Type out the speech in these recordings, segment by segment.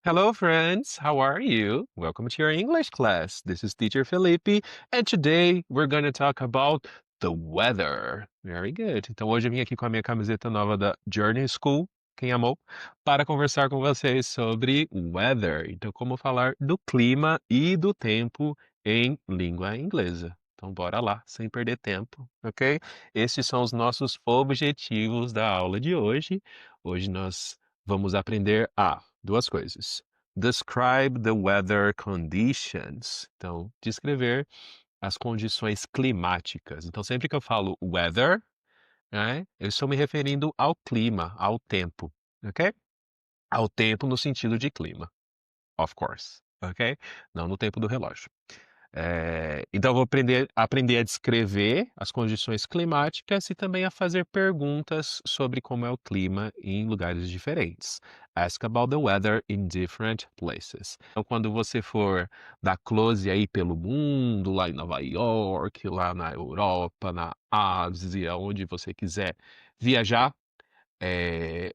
Hello, friends. How are you? Welcome to your English class. This is Teacher Felipe, and today we're going to talk about the weather. Very good. Então, hoje eu vim aqui com a minha camiseta nova da Journey School, quem amou, para conversar com vocês sobre weather. Então, como falar do clima e do tempo em língua inglesa. Então, bora lá, sem perder tempo, ok? Esses são os nossos objetivos da aula de hoje. Hoje nós vamos aprender a duas coisas. Describe the weather conditions. Então, descrever as condições climáticas. Então, sempre que eu falo weather, né, eu estou me referindo ao clima, ao tempo, ok? Ao tempo no sentido de clima, of course, ok? Não no tempo do relógio. Então eu vou aprender a descrever as condições climáticas e também a fazer perguntas sobre como é o clima em lugares diferentes. Ask about the weather in different places. Então, quando você for dar close aí pelo mundo, lá em Nova York, lá na Europa, na Ásia, onde você quiser viajar,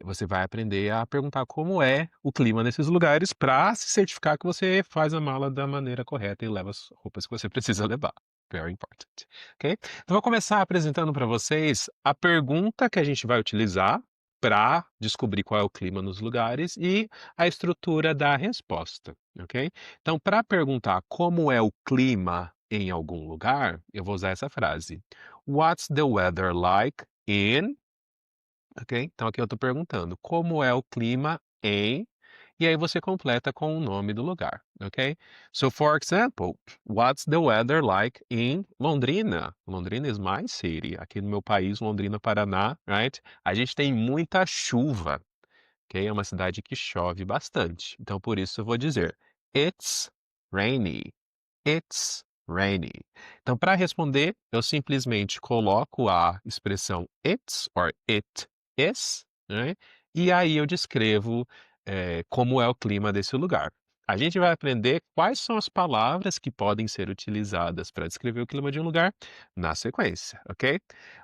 você vai aprender a perguntar como é o clima nesses lugares para se certificar que você faz a mala da maneira correta e leva as roupas que você precisa levar. Very important, ok? Então, vou começar apresentando para vocês a pergunta que a gente vai utilizar para descobrir qual é o clima nos lugares e a estrutura da resposta, ok? Então, para perguntar como é o clima em algum lugar, eu vou usar essa frase. What's the weather like in... Ok? Então aqui eu estou perguntando como é o clima em, e aí você completa com o nome do lugar, ok? So, for example, what's the weather like in Londrina? Londrina is my city. Aqui no meu país, Londrina, Paraná, right? A gente tem muita chuva, ok? É uma cidade que chove bastante. Então por isso eu vou dizer it's rainy. It's rainy. Então, para responder, eu simplesmente coloco a expressão it's or it is, né? E aí eu descrevo como é o clima desse lugar. A gente vai aprender quais são as palavras que podem ser utilizadas para descrever o clima de um lugar na sequência, ok?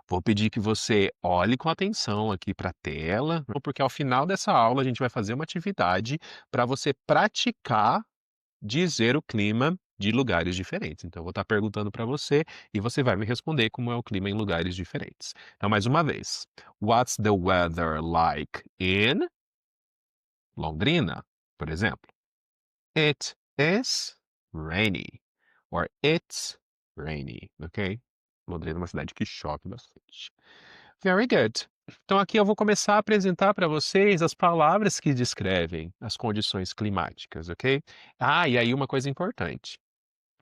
Vou pedir que você olhe com atenção aqui para a tela, porque ao final dessa aula a gente vai fazer uma atividade para você praticar dizer o clima de lugares diferentes. Então, eu vou estar perguntando para você e você vai me responder como é o clima em lugares diferentes. Então, mais uma vez. What's the weather like in Londrina, por exemplo? It is rainy. Or it's rainy, ok? Londrina é uma cidade que chove bastante. Very good. Então, aqui eu vou começar a apresentar para vocês as palavras que descrevem as condições climáticas, ok? Ah, e aí uma coisa importante.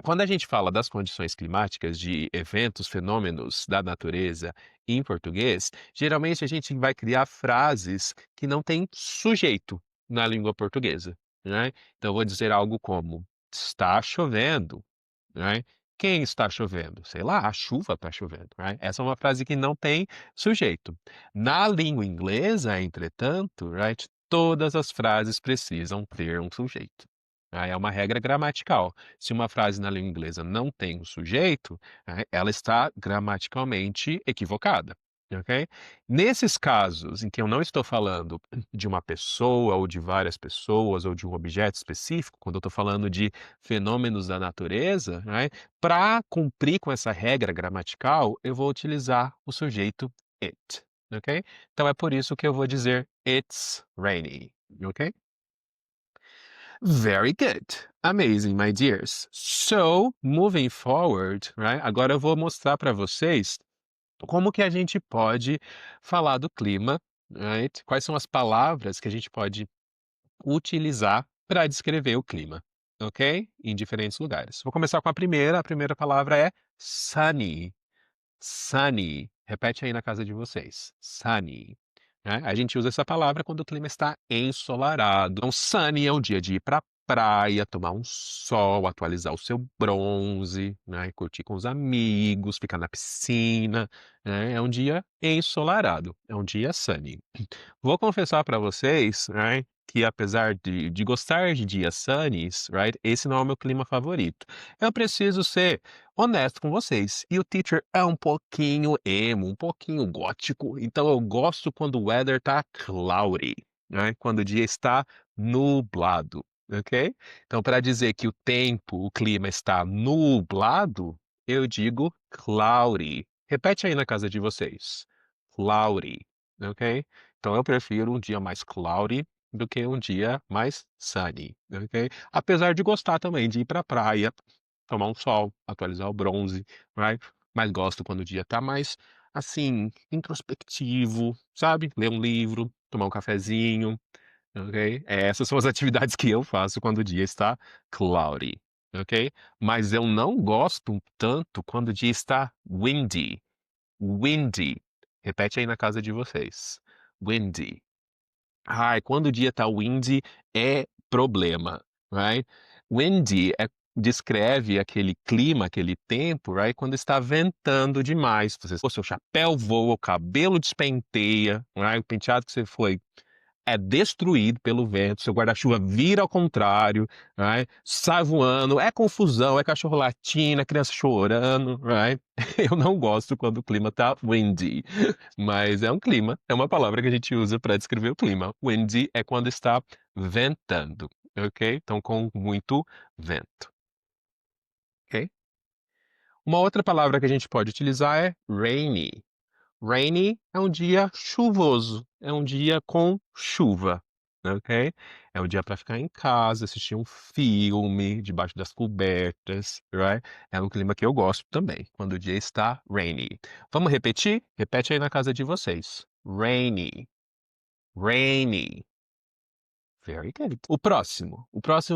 Quando a gente fala das condições climáticas, de eventos, fenômenos da natureza em português, geralmente a gente vai criar frases que não têm sujeito na língua portuguesa, né? Então, eu vou dizer algo como: está chovendo, né? Quem está chovendo? Sei lá, a chuva está chovendo, right? Essa é uma frase que não tem sujeito. Na língua inglesa, entretanto, right, todas as frases precisam ter um sujeito. É uma regra gramatical. Se uma frase na língua inglesa não tem um sujeito, ela está gramaticalmente equivocada, ok? Nesses casos em que eu não estou falando de uma pessoa ou de várias pessoas ou de um objeto específico, quando eu estou falando de fenômenos da natureza, para cumprir com essa regra gramatical, eu vou utilizar o sujeito it, ok? Então é por isso que eu vou dizer it's rainy, ok? Very good. Amazing, my dears. So, moving forward, right? Agora eu vou mostrar para vocês como que a gente pode falar do clima, right? Quais são as palavras que a gente pode utilizar para descrever o clima, ok? Em diferentes lugares. Vou começar com a primeira palavra é sunny. Sunny. Repete aí na casa de vocês. Sunny. Né? A gente usa essa palavra quando o clima está ensolarado. Então, sunny é um dia de ir para praia, tomar um sol, atualizar o seu bronze, né? Curtir com os amigos, ficar na piscina, né? É um dia ensolarado, é um dia sunny. Vou confessar para vocês, right, que apesar de gostar de dias sunnys, right, esse não é o meu clima favorito. Eu preciso ser honesto com vocês. E o teacher é um pouquinho emo, um pouquinho gótico, então eu gosto quando o weather tá cloudy. né, quando o dia está nublado, ok? Então, para dizer que o tempo, o clima está nublado, eu digo cloudy. Repete aí na casa de vocês. Cloudy, ok? Então, eu prefiro um dia mais cloudy do que um dia mais sunny, ok? Apesar de gostar também de ir para a praia, tomar um sol, atualizar o bronze, right? Mas gosto quando o dia tá mais, assim, introspectivo, sabe? Ler um livro, tomar um cafezinho, ok? Essas são as atividades que eu faço quando o dia está cloudy, ok? Mas eu não gosto tanto quando o dia está windy. Windy. Repete aí na casa de vocês. Windy. Ai, quando o dia tá windy é problema, right? Windy descreve aquele clima, aquele tempo, right? Quando está ventando demais. O seu chapéu voa, o cabelo despenteia, right? O penteado que você foi é destruído pelo vento, seu guarda-chuva vira ao contrário, right? Sai voando, é confusão, é cachorro latindo, é criança chorando, right? Eu não gosto quando o clima tá windy, mas é um clima, é uma palavra que a gente usa para descrever o clima. Windy é quando está ventando, ok? Então, com muito vento, ok? Uma outra palavra que a gente pode utilizar é rainy. Rainy é um dia chuvoso, é um dia com chuva, ok? É um dia para ficar em casa, assistir um filme, debaixo das cobertas, right? É um clima que eu gosto também, quando o dia está rainy. Vamos repetir? Repete aí na casa de vocês. Rainy, rainy. Very good. O próximo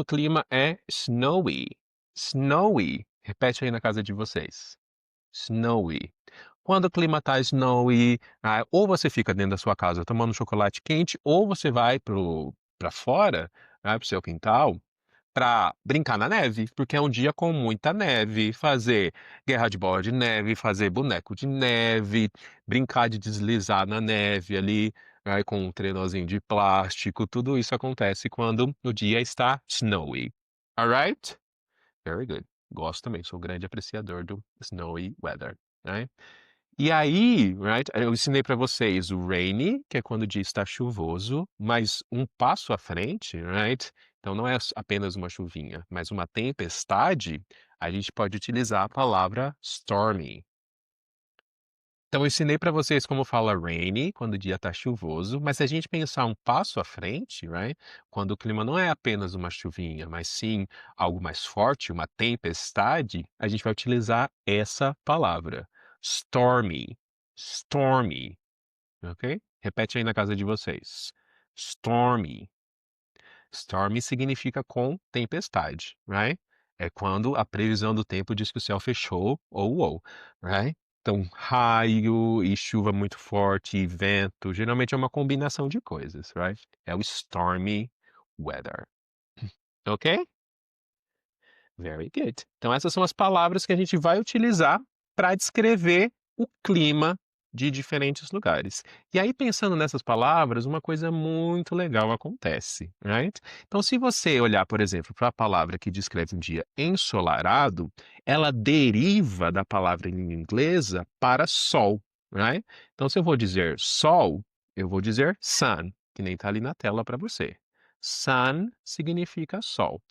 clima é snowy. Snowy. Repete aí na casa de vocês. Snowy. Quando o clima tá snowy, ou você fica dentro da sua casa tomando chocolate quente, ou você vai para fora, para o seu quintal, para brincar na neve, porque é um dia com muita neve, fazer guerra de bola de neve, fazer boneco de neve, brincar de deslizar na neve ali, com um trenózinho de plástico, tudo isso acontece quando o dia está snowy. Alright? Very good. Gosto também, sou um grande apreciador do snowy weather, né? E aí, right, eu ensinei para vocês o rainy, que é quando o dia está chuvoso, mas um passo à frente, right? Então não é apenas uma chuvinha, mas uma tempestade, a gente pode utilizar a palavra stormy. Então eu ensinei para vocês como fala rainy, quando o dia está chuvoso, mas se a gente pensar um passo à frente, right? Quando o clima não é apenas uma chuvinha, mas sim algo mais forte, uma tempestade, a gente vai utilizar essa palavra, stormy, stormy, ok? Repete aí na casa de vocês. Stormy. Stormy significa com tempestade, right? É quando a previsão do tempo diz que o céu fechou ou, right? Então, raio e chuva muito forte e vento, geralmente é uma combinação de coisas, right? É o stormy weather, ok? Very good. Então, essas são as palavras que a gente vai utilizar para descrever o clima de diferentes lugares. E aí, pensando nessas palavras, uma coisa muito legal acontece, right? Então, se você olhar, por exemplo, para a palavra que descreve um dia ensolarado, ela deriva da palavra em inglesa para sol, right? Então, se eu vou dizer sol, eu vou dizer sun, que nem está ali na tela para você. Sun significa sol.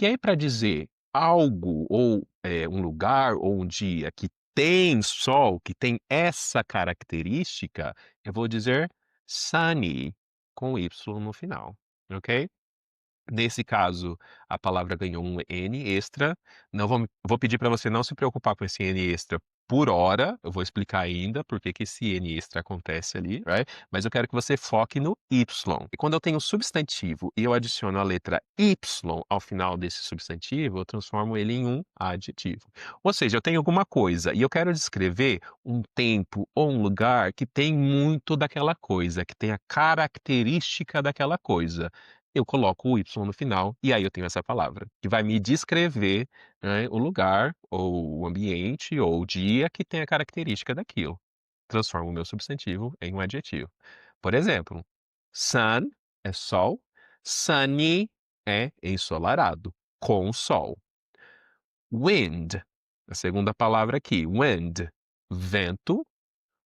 E aí, para dizer algo ou, um lugar ou um dia que tem sol, que tem essa característica, eu vou dizer sunny, com Y no final, ok? Nesse caso, a palavra ganhou um N extra. Não vou pedir para você não se preocupar com esse N extra por hora. Eu vou explicar ainda por que que esse N extra acontece ali, right? Mas eu quero que você foque no Y. E quando eu tenho substantivo e eu adiciono a letra Y ao final desse substantivo, eu transformo ele em um adjetivo. Ou seja, eu tenho alguma coisa e eu quero descrever um tempo ou um lugar que tem muito daquela coisa, que tem a característica daquela coisa. Eu coloco o Y no final, e aí eu tenho essa palavra, que vai me descrever, né, o lugar, ou o ambiente, ou o dia que tem a característica daquilo. Transformo o meu substantivo em um adjetivo. Por exemplo, sun é sol, sunny é ensolarado, com sol. Wind, a segunda palavra aqui, wind, vento,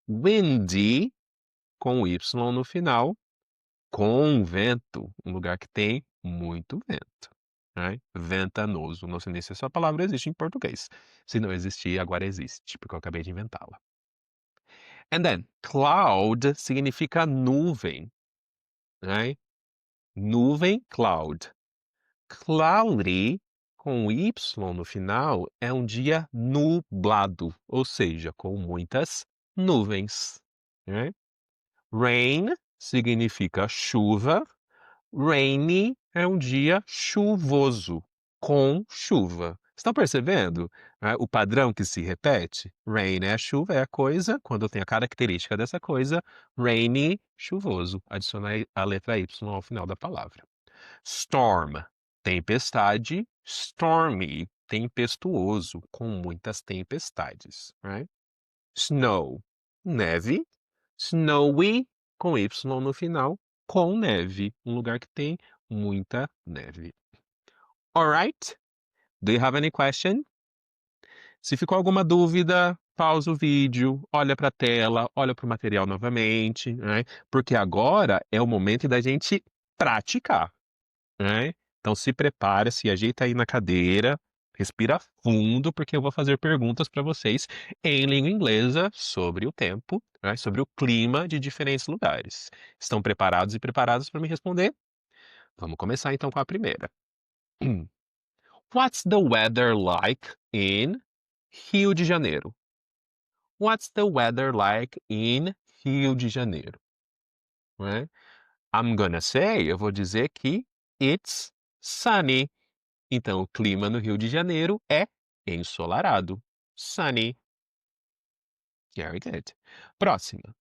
windy, com Y no final, Com vento, um lugar que tem muito vento, right? Ventanoso. Não sei nem se essa palavra existe em português. Se não existir, agora existe, porque eu acabei de inventá-la. And then, cloud significa nuvem, right? Nuvem, cloud. Cloudy, com Y no final, é um dia nublado, ou seja, com muitas nuvens, right? Rain significa chuva. Rainy é um dia chuvoso, com chuva. Estão percebendo, né, o padrão que se repete? Rain é a chuva, é a coisa, quando tem a característica dessa coisa, rainy, chuvoso. Adiciona a letra Y ao final da palavra. Storm, tempestade. Stormy, tempestuoso, com muitas tempestades. Right? Snow, neve. Snowy, com Y no final, com neve. Um lugar que tem muita neve. Alright? Do you have any question? Se ficou alguma dúvida, pausa o vídeo, olha para a tela, olha para o material novamente, né? Porque agora é o momento da gente praticar, né? Então se prepara, se ajeita aí na cadeira, respira fundo, porque eu vou fazer perguntas para vocês em língua inglesa sobre o tempo, né? Sobre o clima de diferentes lugares. Estão preparados e preparadas para me responder? Vamos começar então com a primeira. What's the weather like in Rio de Janeiro? What's the weather like in Rio de Janeiro? Right? I'm gonna say, eu vou dizer que it's sunny. Então, o clima no Rio de Janeiro é ensolarado. Sunny. Very good. Próxima.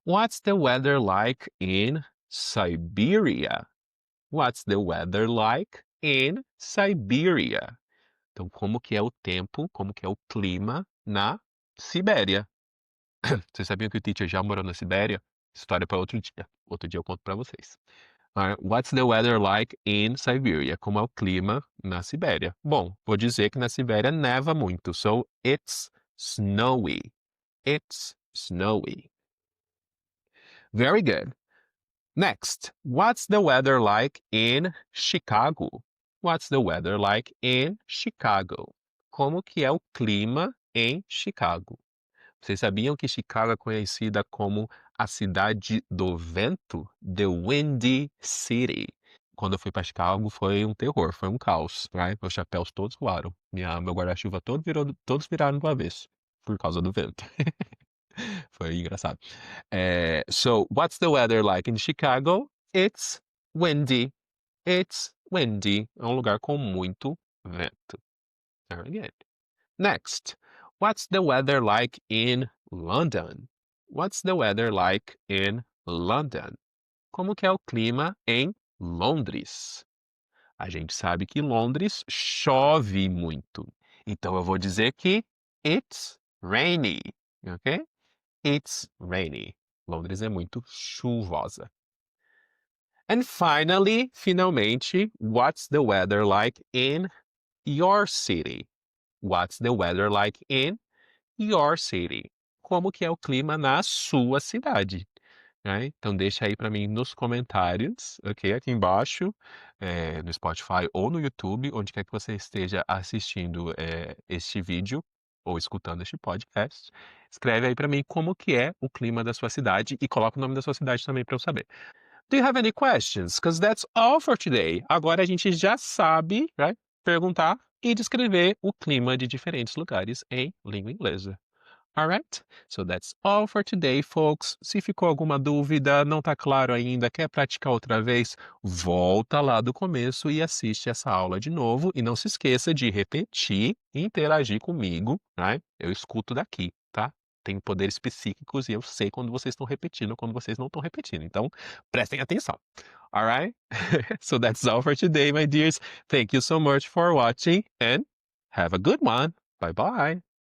What's the weather like in Siberia? What's the weather like in Siberia? Então, como que é o tempo, como que é o clima na Sibéria? Vocês sabiam que o teacher já morou na Sibéria? História para outro dia. Outro dia eu conto para vocês. What's the weather like in Siberia? Como é o clima na Sibéria? Bom, vou dizer que na Sibéria neva muito. So, it's snowy. It's snowy. Very good. Next, what's the weather like in Chicago? What's the weather like in Chicago? Como que é o clima em Chicago? Vocês sabiam que Chicago é conhecida como a cidade do vento? The Windy City. Quando eu fui para Chicago foi um terror, foi um caos, right? Meus chapéus todos voaram. Meu guarda-chuva todos viraram do avesso por causa do vento. Foi engraçado. So, what's the weather like in Chicago? It's windy. It's windy. É um lugar com muito vento. Very good. Next, what's the weather like in London? What's the weather like in London? Como que é o clima em Londres? A gente sabe que Londres chove muito. Então eu vou dizer que it's rainy, ok? It's rainy. Londres é muito chuvosa. And finally, finalmente, what's the weather like in your city? What's the weather like in your city? Como que é o clima na sua cidade? Né? Então deixa aí para mim nos comentários, ok? Aqui embaixo, no Spotify ou no YouTube, onde quer que você esteja assistindo este vídeo ou escutando este podcast. Escreve aí para mim como que é o clima da sua cidade e coloca o nome da sua cidade também para eu saber. Do you have any questions? Because that's all for today. Agora a gente já sabe, right? Perguntar e descrever o clima de diferentes lugares em língua inglesa. Alright? So that's all for today, folks. Se ficou alguma dúvida, não está claro ainda, quer praticar outra vez, volta lá do começo e assiste essa aula de novo. E não se esqueça de repetir e interagir comigo, right? Eu escuto daqui, tá? Tenho poderes psíquicos e eu sei quando vocês estão repetindo, quando vocês não estão repetindo. Então, prestem atenção. Alright? So that's all for today, my dears. Thank you so much for watching and have a good one. Bye bye.